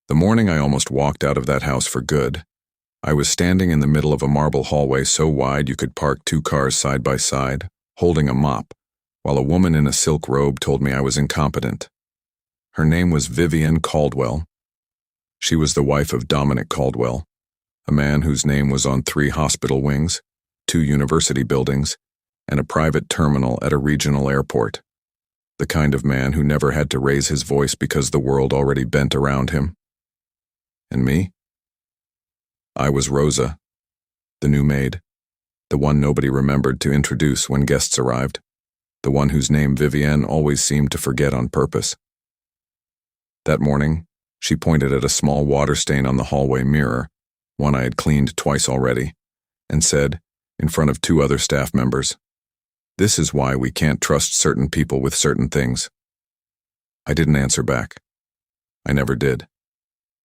The morning I almost walked out of that house for good, I was standing in the middle of a marble hallway so wide you could park 2 cars side by side, holding a mop, while a woman in a silk robe told me I was incompetent. Her name was Vivian Caldwell. She was the wife of Dominic Caldwell, a man whose name was on 3 hospital wings, 2 university buildings, and a private terminal at a regional airport. The kind of man who never had to raise his voice because the world already bent around him. And me? I was Rosa, the new maid, the one nobody remembered to introduce when guests arrived, the one whose name Vivienne always seemed to forget on purpose. That morning, she pointed at a small water stain on the hallway mirror, one I had cleaned twice already, and said, in front of 2 other staff members, "This is why we can't trust certain people with certain things." I didn't answer back. I never did.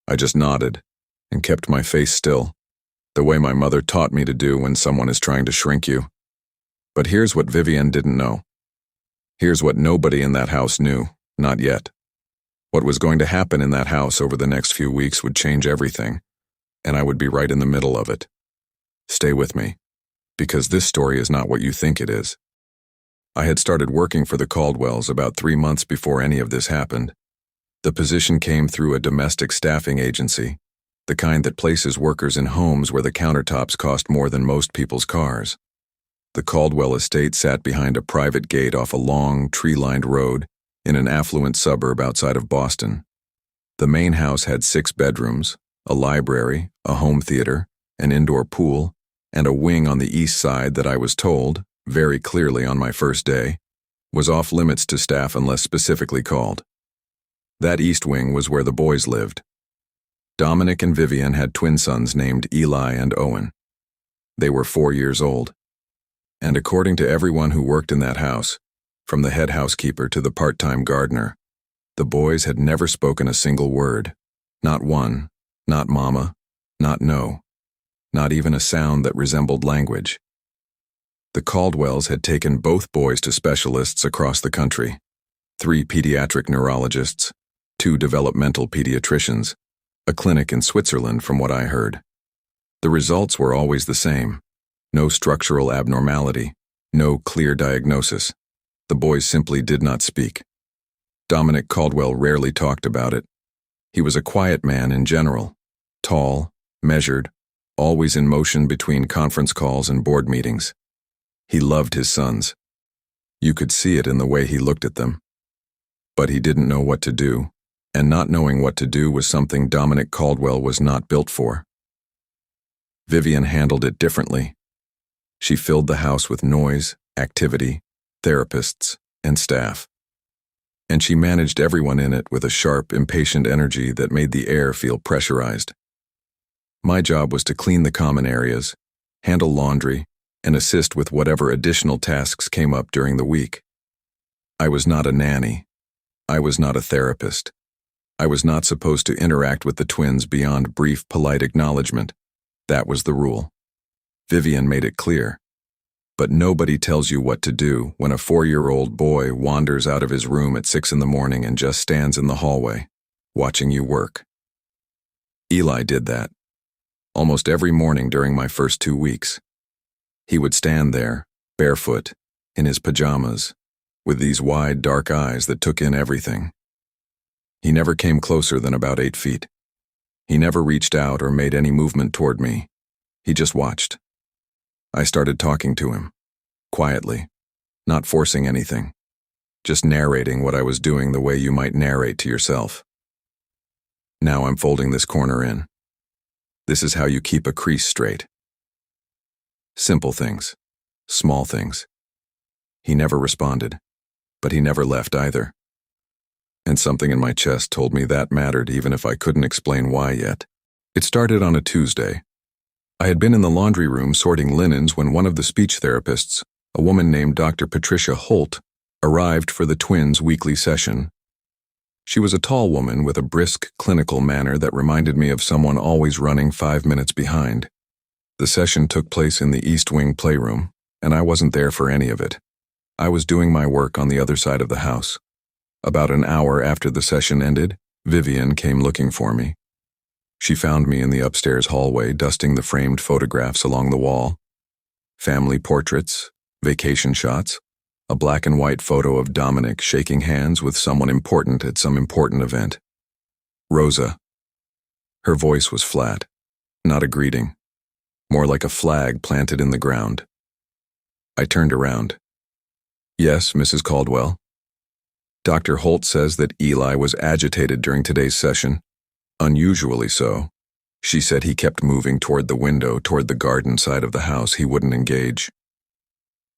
I just nodded and kept my face still, the way my mother taught me to do when someone is trying to shrink you. But here's what Vivienne didn't know. Here's what nobody in that house knew, not yet. What was going to happen in that house over the next few weeks would change everything, and I would be right in the middle of it. Stay with me, because this story is not what you think it is. I had started working for the Caldwells about 3 months before any of this happened. The position came through a domestic staffing agency, the kind that places workers in homes where the countertops cost more than most people's cars. The Caldwell estate sat behind a private gate off a long, tree-lined road in an affluent suburb outside of Boston. The main house had 6 bedrooms, a library, a home theater, an indoor pool, and a wing on the east side that I was told, very clearly on my first day, was off limits to staff unless specifically called. That east wing was where the boys lived. Dominic and Vivian had twin sons named Eli and Owen. They were 4 years old. And according to everyone who worked in that house, from the head housekeeper to the part-time gardener, the boys had never spoken a single word. Not one, not mama, not no, not even a sound that resembled language. The Caldwells had taken both boys to specialists across the country, 3 pediatric neurologists, 2 developmental pediatricians, a clinic in Switzerland from what I heard. The results were always the same. No structural abnormality, no clear diagnosis. The boys simply did not speak. Dominic Caldwell rarely talked about it. He was a quiet man in general, tall, measured, always in motion between conference calls and board meetings. He loved his sons. You could see it in the way he looked at them. But he didn't know what to do, and not knowing what to do was something Dominic Caldwell was not built for. Vivian handled it differently. She filled the house with noise, activity, therapists, and staff. And she managed everyone in it with a sharp, impatient energy that made the air feel pressurized. My job was to clean the common areas, handle laundry, and assist with whatever additional tasks came up during the week. I was not a nanny. I was not a therapist. I was not supposed to interact with the twins beyond brief, polite acknowledgement. That was the rule. Vivian made it clear. But nobody tells you what to do when a 4-year-old boy wanders out of his room at 6 in the morning and just stands in the hallway, watching you work. Eli did that. Almost every morning during my first 2 weeks. He would stand there, barefoot, in his pajamas, with these wide, dark eyes that took in everything. He never came closer than about 8 feet. He never reached out or made any movement toward me. He just watched. I started talking to him, quietly, not forcing anything, just narrating what I was doing the way you might narrate to yourself. Now I'm folding this corner in. This is how you keep a crease straight. Simple things, small things. He never responded, but he never left either. And something in my chest told me that mattered even if I couldn't explain why yet. It started on a Tuesday. I had been in the laundry room sorting linens when one of the speech therapists, a woman named Dr. Patricia Holt, arrived for the twins' weekly session. She was a tall woman with a brisk, clinical manner that reminded me of someone always running 5 minutes behind. The session took place in the East Wing playroom, and I wasn't there for any of it. I was doing my work on the other side of the house. About an hour after the session ended, Vivian came looking for me, She found me in the upstairs hallway, dusting the framed photographs along the wall. Family portraits, vacation shots, a black and white photo of Dominic shaking hands with someone important at some important event. Rosa. Her voice was flat, not a greeting, more like a flag planted in the ground. I turned around. Yes, Mrs. Caldwell. Dr. Holt says that Eli was agitated during today's session, unusually so. She said he kept moving toward the window, toward the garden side of the house. He wouldn't engage.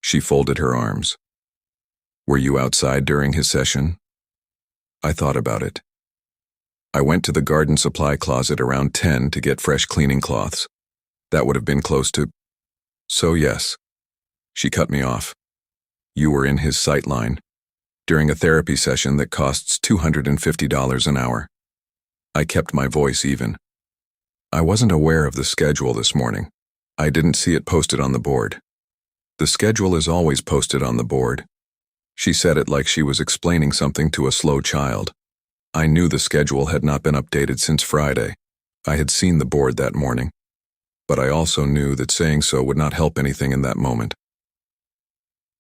She folded her arms. Were you outside during his session? I thought about it. I went to the garden supply closet around 10 to get fresh cleaning cloths. That would have been close to... So yes. She cut me off. You were in his sight line during a therapy session that costs $250 an hour. I kept my voice even. I wasn't aware of the schedule this morning. I didn't see it posted on the board. The schedule is always posted on the board. She said it like she was explaining something to a slow child. I knew the schedule had not been updated since Friday. I had seen the board that morning. But I also knew that saying so would not help anything in that moment.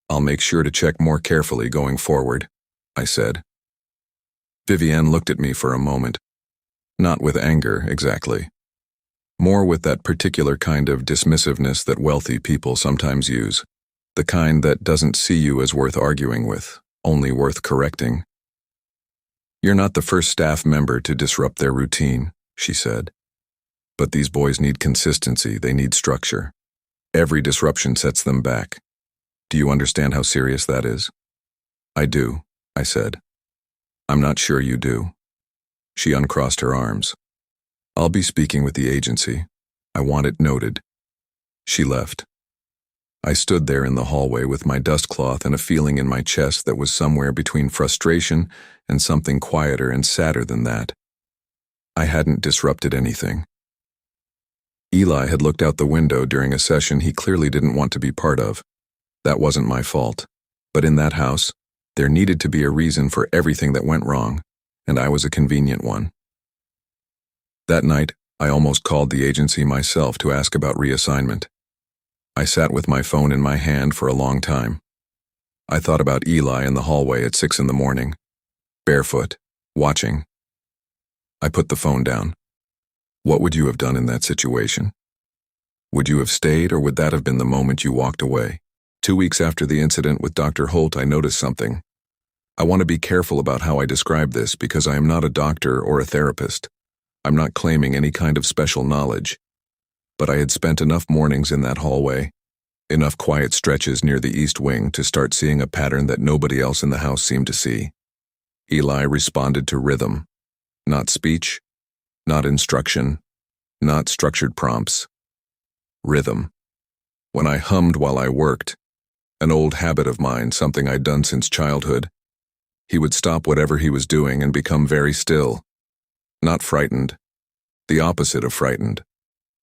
I'll make sure to check more carefully going forward, I said. Vivienne looked at me for a moment. Not with anger, exactly. More with that particular kind of dismissiveness that wealthy people sometimes use. The kind that doesn't see you as worth arguing with, only worth correcting. You're not the first staff member to disrupt their routine, she said. But these boys need consistency, they need structure. Every disruption sets them back. Do you understand how serious that is? I do, I said. I'm not sure you do. She uncrossed her arms. I'll be speaking with the agency. I want it noted. She left. I stood there in the hallway with my dust cloth and a feeling in my chest that was somewhere between frustration and something quieter and sadder than that. I hadn't disrupted anything. Eli had looked out the window during a session he clearly didn't want to be part of. That wasn't my fault. But in that house, there needed to be a reason for everything that went wrong, and I was a convenient one. That night, I almost called the agency myself to ask about reassignment. I sat with my phone in my hand for a long time. I thought about Eli in the hallway at 6 a.m, barefoot, watching. I put the phone down. What would you have done in that situation? Would you have stayed, or would that have been the moment you walked away? 2 weeks after the incident with Dr. Holt, I noticed something. I want to be careful about how I describe this because I am not a doctor or a therapist. I'm not claiming any kind of special knowledge. But I had spent enough mornings in that hallway, enough quiet stretches near the east wing to start seeing a pattern that nobody else in the house seemed to see. Eli responded to rhythm, not speech, not instruction, not structured prompts. Rhythm. When I hummed while I worked, an old habit of mine, something I'd done since childhood, he would stop whatever he was doing and become very still. Not frightened, the opposite of frightened,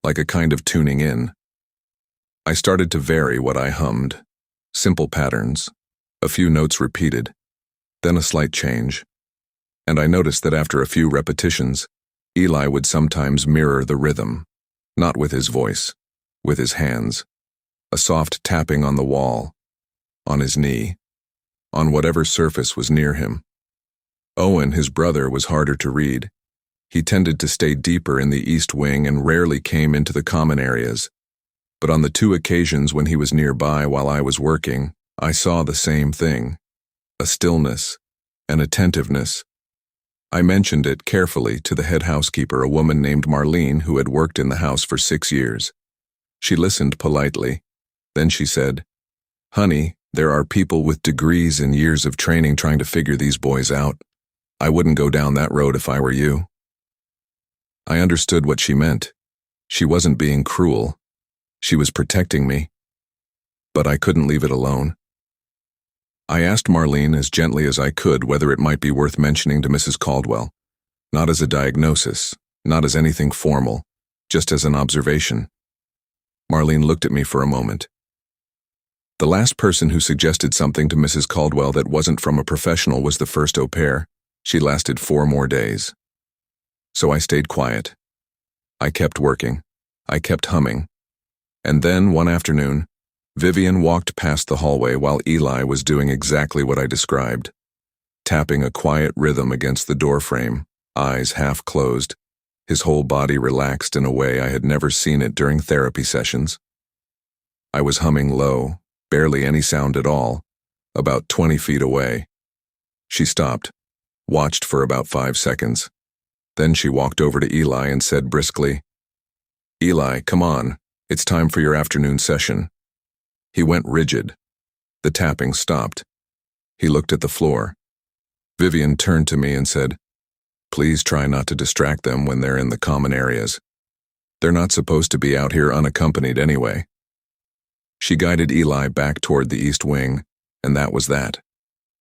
like a kind of tuning in. I started to vary what I hummed, simple patterns, a few notes repeated, then a slight change. And I noticed that after a few repetitions, Eli would sometimes mirror the rhythm, not with his voice, with his hands, a soft tapping on the wall, on his knee, on whatever surface was near him. Owen, his brother, was harder to read. He tended to stay deeper in the east wing and rarely came into the common areas. But on the 2 occasions when he was nearby while I was working, I saw the same thing, a stillness, an attentiveness. I mentioned it carefully to the head housekeeper, a woman named Marlene who had worked in the house for 6 years. She listened politely. Then she said, "Honey, there are people with degrees and years of training trying to figure these boys out. I wouldn't go down that road if I were you." I understood what she meant. She wasn't being cruel. She was protecting me. But I couldn't leave it alone. I asked Marlene as gently as I could whether it might be worth mentioning to Mrs. Caldwell, not as a diagnosis, not as anything formal, just as an observation. Marlene looked at me for a moment. The last person who suggested something to Mrs. Caldwell that wasn't from a professional was the first au pair. She lasted 4 more days. So I stayed quiet. I kept working. I kept humming. And then, one afternoon, Vivian walked past the hallway while Eli was doing exactly what I described, tapping a quiet rhythm against the doorframe, eyes half closed, his whole body relaxed in a way I had never seen it during therapy sessions. I was humming low, barely any sound at all, about 20 feet away. She stopped, watched for about 5 seconds. Then she walked over to Eli and said briskly, "Eli, come on, it's time for your afternoon session." He went rigid. The tapping stopped. He looked at the floor. Vivian turned to me and said, "Please try not to distract them when they're in the common areas. They're not supposed to be out here unaccompanied anyway." She guided Eli back toward the east wing, and that was that.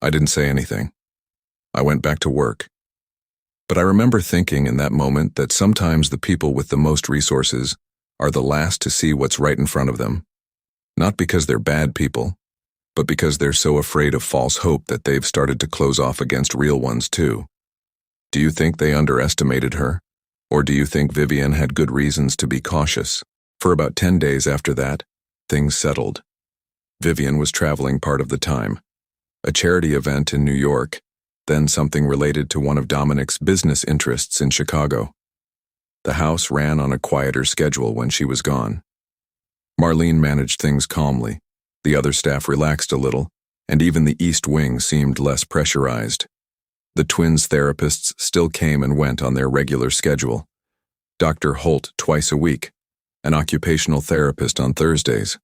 I didn't say anything. I went back to work. But I remember thinking in that moment that sometimes the people with the most resources are the last to see what's right in front of them. Not because they're bad people, but because they're so afraid of false hope that they've started to close off against real ones too. Do you think they underestimated her? Or do you think Vivian had good reasons to be cautious? For about 10 days after that, things settled. Vivian was traveling part of the time. A charity event in New York, then something related to one of Dominic's business interests in Chicago. The house ran on a quieter schedule when she was gone. Marlene managed things calmly, the other staff relaxed a little, and even the East Wing seemed less pressurized. The twins' therapists still came and went on their regular schedule. Dr. Holt twice a week, an occupational therapist on Thursdays,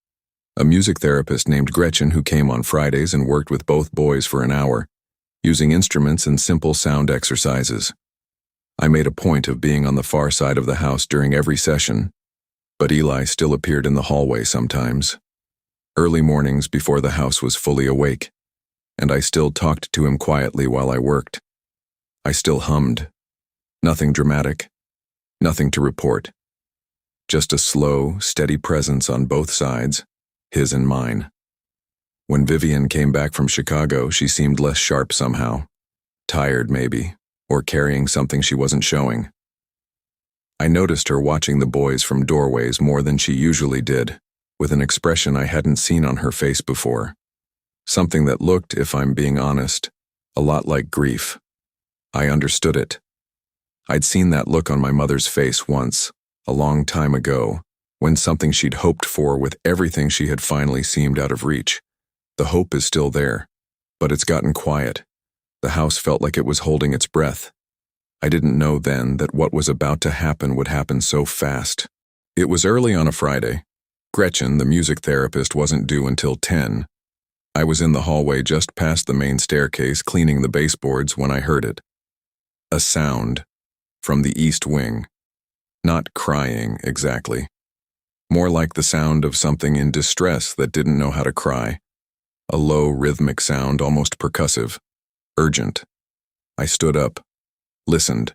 a music therapist named Gretchen who came on Fridays and worked with both boys for an hour, using instruments and simple sound exercises. I made a point of being on the far side of the house during every session, but Eli still appeared in the hallway sometimes. Early mornings before the house was fully awake, and I still talked to him quietly while I worked. I still hummed. Nothing dramatic, nothing to report. Just a slow, steady presence on both sides, his and mine. When Vivian came back from Chicago, she seemed less sharp somehow. Tired, maybe, or carrying something she wasn't showing. I noticed her watching the boys from doorways more than she usually did, with an expression I hadn't seen on her face before. Something that looked, if I'm being honest, a lot like grief. I understood it. I'd seen that look on my mother's face once, a long time ago, when something she'd hoped for with everything she had finally seemed out of reach. The hope is still there, but it's gotten quiet. The house felt like it was holding its breath. I didn't know then that what was about to happen would happen so fast. It was early on a Friday. Gretchen, the music therapist, wasn't due until 10. I was in the hallway just past the main staircase cleaning the baseboards when I heard it. A sound from the East Wing. Not crying, exactly. More like the sound of something in distress that didn't know how to cry. A low, rhythmic sound, almost percussive. Urgent. I stood up. Listened.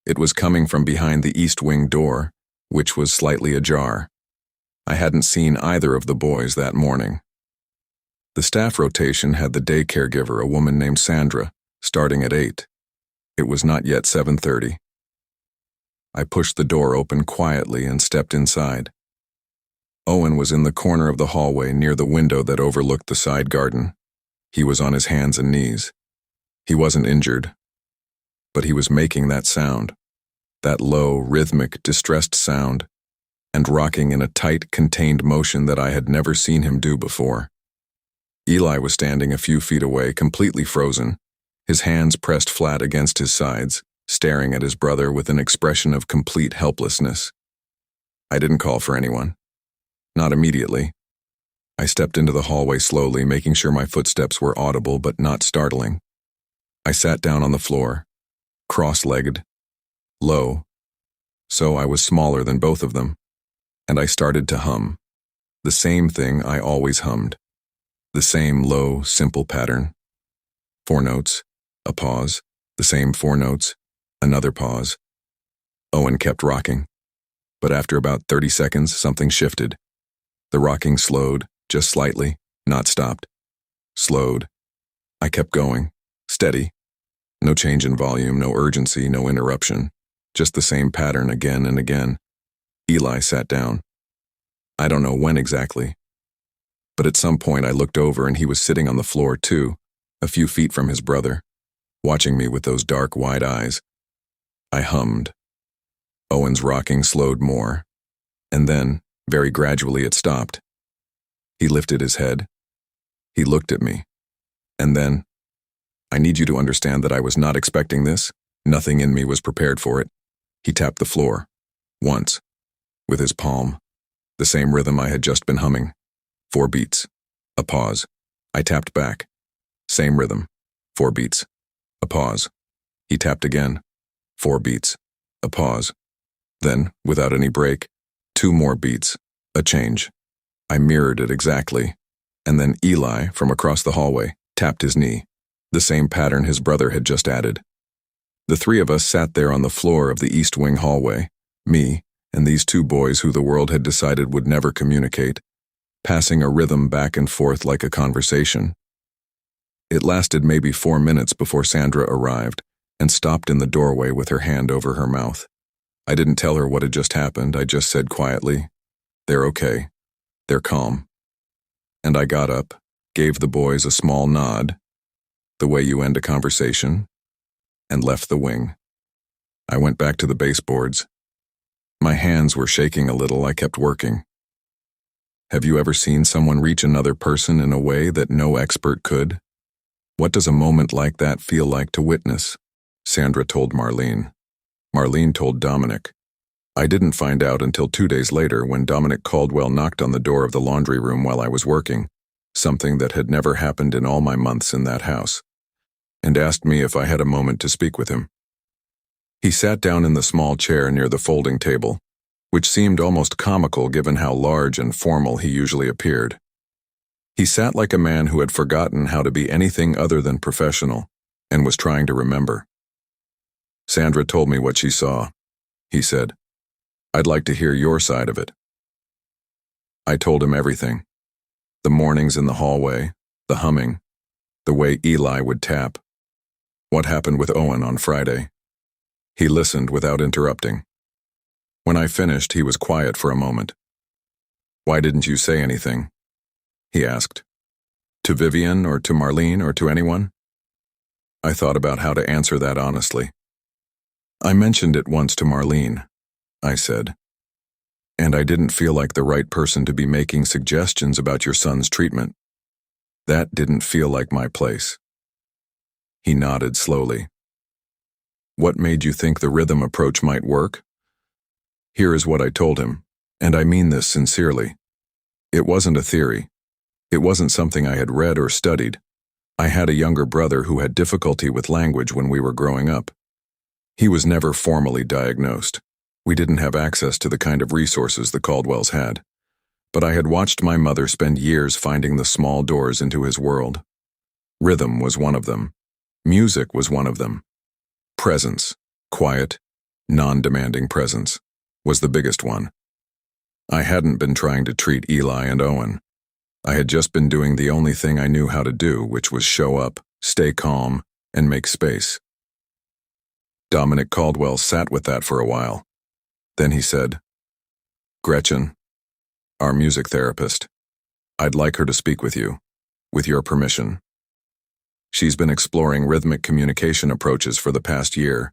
It was coming from behind the East Wing door, which was slightly ajar. I hadn't seen either of the boys that morning. The staff rotation had the day caregiver, a woman named Sandra, starting at 8. It was not yet 7:30. I pushed the door open quietly and stepped inside. Owen was in the corner of the hallway near the window that overlooked the side garden. He was on his hands and knees. He wasn't injured, but he was making that sound, that low, rhythmic, distressed sound, and rocking in a tight, contained motion that I had never seen him do before. Eli was standing a few feet away, completely frozen, his hands pressed flat against his sides, staring at his brother with an expression of complete helplessness. I didn't call for anyone. Not immediately. I stepped into the hallway slowly, making sure my footsteps were audible but not startling. I sat down on the floor, cross-legged, low, so I was smaller than both of them, and I started to hum. The same thing I always hummed. The same low, simple pattern. 4 notes, a pause, the same 4 notes, another pause. Owen kept rocking, but after about 30 seconds, something shifted. The rocking slowed, just slightly, not stopped. Slowed. I kept going, steady. No change in volume, no urgency, no interruption. just the same pattern again and again. Eli sat down. I don't know when exactly, but at some point I looked over and he was sitting on the floor too, a few feet from his brother, watching me with those dark, wide eyes. I hummed. Owen's rocking slowed more, and then, very gradually, it stopped. He lifted his head. He looked at me. And then, I need you to understand that I was not expecting this. Nothing in me was prepared for it. He tapped the floor. Once. With his palm. The same rhythm I had just been humming. 4 beats. A pause. I tapped back. Same rhythm. 4 beats. A pause. He tapped again. 4 beats. A pause. Then, without any break, 2 more beats. A change. I mirrored it exactly. And then Eli, from across the hallway, tapped his knee. The same pattern his brother had just added. The 3 of us sat there on the floor of the East Wing hallway, me and these 2 boys who the world had decided would never communicate, passing a rhythm back and forth like a conversation. It lasted maybe 4 minutes before Sandra arrived and stopped in the doorway with her hand over her mouth. I didn't tell her what had just happened. I just said quietly, "They're okay. They're calm." And I got up, gave the boys a small nod, the way you end a conversation, and left the wing. I went back to the baseboards. My hands were shaking a little. I kept working. Have you ever seen someone reach another person in a way that no expert could? What does a moment like that feel like to witness? Sandra told Marlene. Marlene told Dominic. I didn't find out until 2 days later when Dominic Caldwell knocked on the door of the laundry room while I was working, something that had never happened in all my months in that house, and asked me if I had a moment to speak with him. He sat down in the small chair near the folding table, which seemed almost comical given how large and formal he usually appeared. He sat like a man who had forgotten how to be anything other than professional and was trying to remember. Sandra told me what she saw, he said. I'd like to hear your side of it. I told him everything. The mornings in the hallway, the humming, the way Eli would tap, what happened with Owen on Friday. He listened without interrupting. When I finished, he was quiet for a moment. Why didn't you say anything? He asked. To Vivian or to Marlene or to anyone? I thought about how to answer that honestly. I mentioned it once to Marlene, I said. And I didn't feel like the right person to be making suggestions about your son's treatment. That didn't feel like my place. He nodded slowly. What made you think the rhythm approach might work? Here is what I told him, and I mean this sincerely. It wasn't a theory. It wasn't something I had read or studied. I had a younger brother who had difficulty with language when we were growing up. He was never formally diagnosed. We didn't have access to the kind of resources the Caldwells had. But I had watched my mother spend years finding the small doors into his world. Rhythm was one of them. Music was one of them. Presence, quiet, non-demanding presence, was the biggest one. I hadn't been trying to treat Eli and Owen. I had just been doing the only thing I knew how to do, which was show up, stay calm, and make space. Dominic Caldwell sat with that for a while. Then he said, Gretchen, our music therapist, I'd like her to speak with you, with your permission. She's been exploring rhythmic communication approaches for the past year,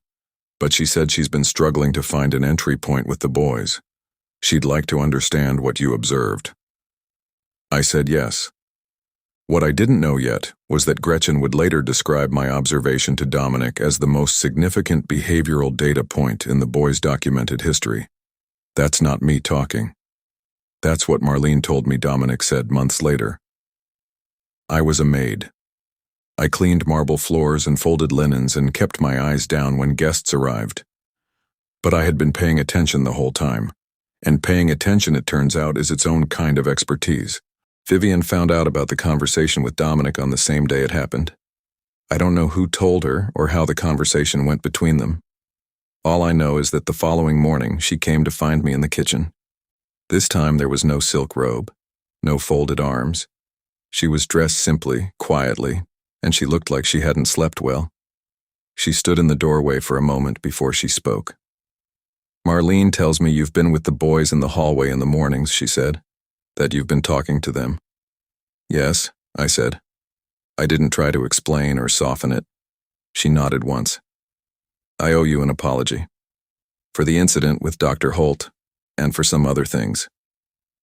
but she said she's been struggling to find an entry point with the boys. She'd like to understand what you observed. I said yes. What I didn't know yet was that Gretchen would later describe my observation to Dominic as the most significant behavioral data point in the boys' documented history. That's not me talking. That's what Marlene told me Dominic said months later. I was a maid. I cleaned marble floors and folded linens and kept my eyes down when guests arrived. But I had been paying attention the whole time, and paying attention, it turns out, is its own kind of expertise. Vivian found out about the conversation with Dominic on the same day it happened. I don't know who told her or how the conversation went between them. All I know is that the following morning she came to find me in the kitchen. This time there was no silk robe, no folded arms. She was dressed simply, quietly, and she looked like she hadn't slept well. She stood in the doorway for a moment before she spoke. Marlene tells me you've been with the boys in the hallway in the mornings, she said. That you've been talking to them. Yes, I said. I didn't try to explain or soften it. She nodded once. I owe you an apology. For the incident with Dr. Holt, and for some other things.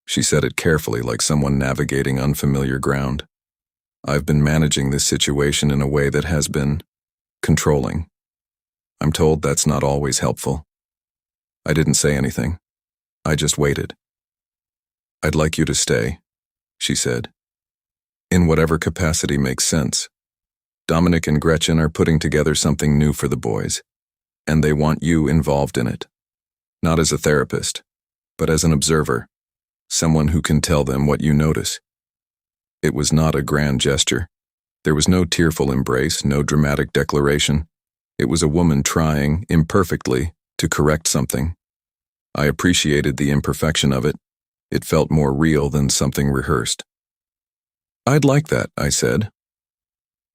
She said it carefully, like someone navigating unfamiliar ground. I've been managing this situation in a way that has been controlling. I'm told that's not always helpful. I didn't say anything. I just waited. I'd like you to stay, she said. In whatever capacity makes sense. Dominic and Gretchen are putting together something new for the boys, and they want you involved in it. Not as a therapist, but as an observer, someone who can tell them what you notice. It was not a grand gesture. There was no tearful embrace, no dramatic declaration. It was a woman trying, imperfectly, to correct something. I appreciated the imperfection of it. It felt more real than something rehearsed. I'd like that, I said.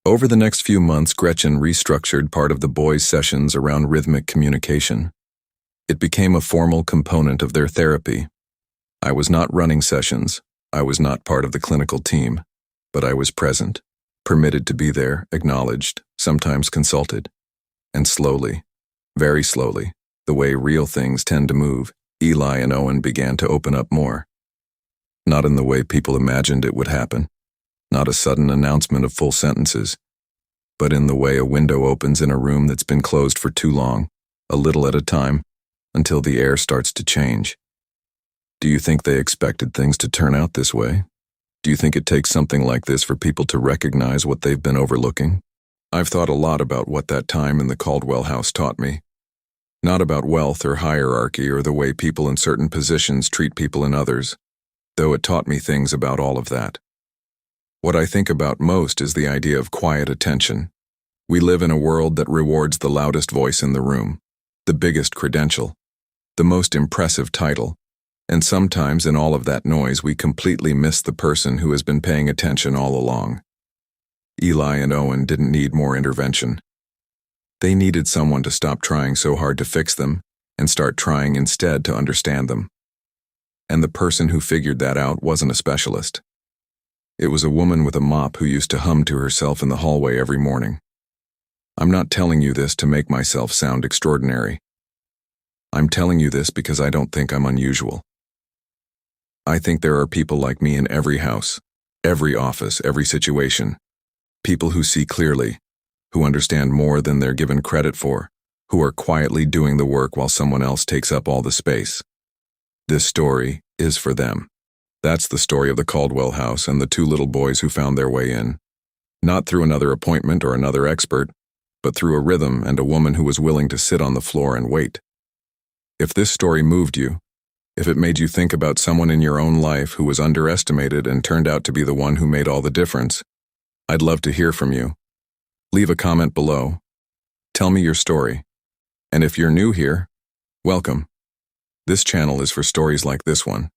Over the next few months, Gretchen restructured part of the boys' sessions around rhythmic communication. It became a formal component of their therapy. I was not running sessions. I was not part of the clinical team, but I was present, permitted to be there, acknowledged, sometimes consulted. And slowly, very slowly, the way real things tend to move, Eli and Owen began to open up more. Not in the way people imagined it would happen, not a sudden announcement of full sentences, but in the way a window opens in a room that's been closed for too long, a little at a time, until the air starts to change. Do you think they expected things to turn out this way? Do you think it takes something like this for people to recognize what they've been overlooking? I've thought a lot about what that time in the Caldwell house taught me. Not about wealth or hierarchy or the way people in certain positions treat people in others, though it taught me things about all of that. What I think about most is the idea of quiet attention. We live in a world that rewards the loudest voice in the room, the biggest credential, the most impressive title, and sometimes in all of that noise we completely miss the person who has been paying attention all along. Eli and Owen didn't need more intervention. They needed someone to stop trying so hard to fix them and start trying instead to understand them. And the person who figured that out wasn't a specialist. It was a woman with a mop who used to hum to herself in the hallway every morning. I'm not telling you this to make myself sound extraordinary. I'm telling you this because I don't think I'm unusual. I think there are people like me in every house, every office, every situation. People who see clearly, who understand more than they're given credit for, who are quietly doing the work while someone else takes up all the space. This story is for them. That's the story of the Caldwell house and the two little boys who found their way in. Not through another appointment or another expert, but through a rhythm and a woman who was willing to sit on the floor and wait. If this story moved you, if it made you think about someone in your own life who was underestimated and turned out to be the one who made all the difference, I'd love to hear from you. Leave a comment below. Tell me your story. And if you're new here, welcome. This channel is for stories like this one.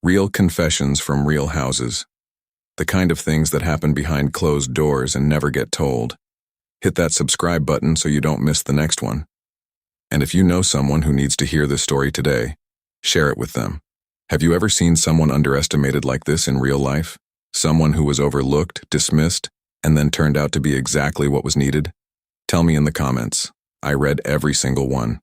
Real confessions from real houses. The kind of things that happen behind closed doors and never get told. Hit that subscribe button so you don't miss the next one. And if you know someone who needs to hear this story today, share it with them. Have you ever seen someone underestimated like this in real life? Someone who was overlooked, dismissed, and then turned out to be exactly what was needed? Tell me in the comments. I read every single one.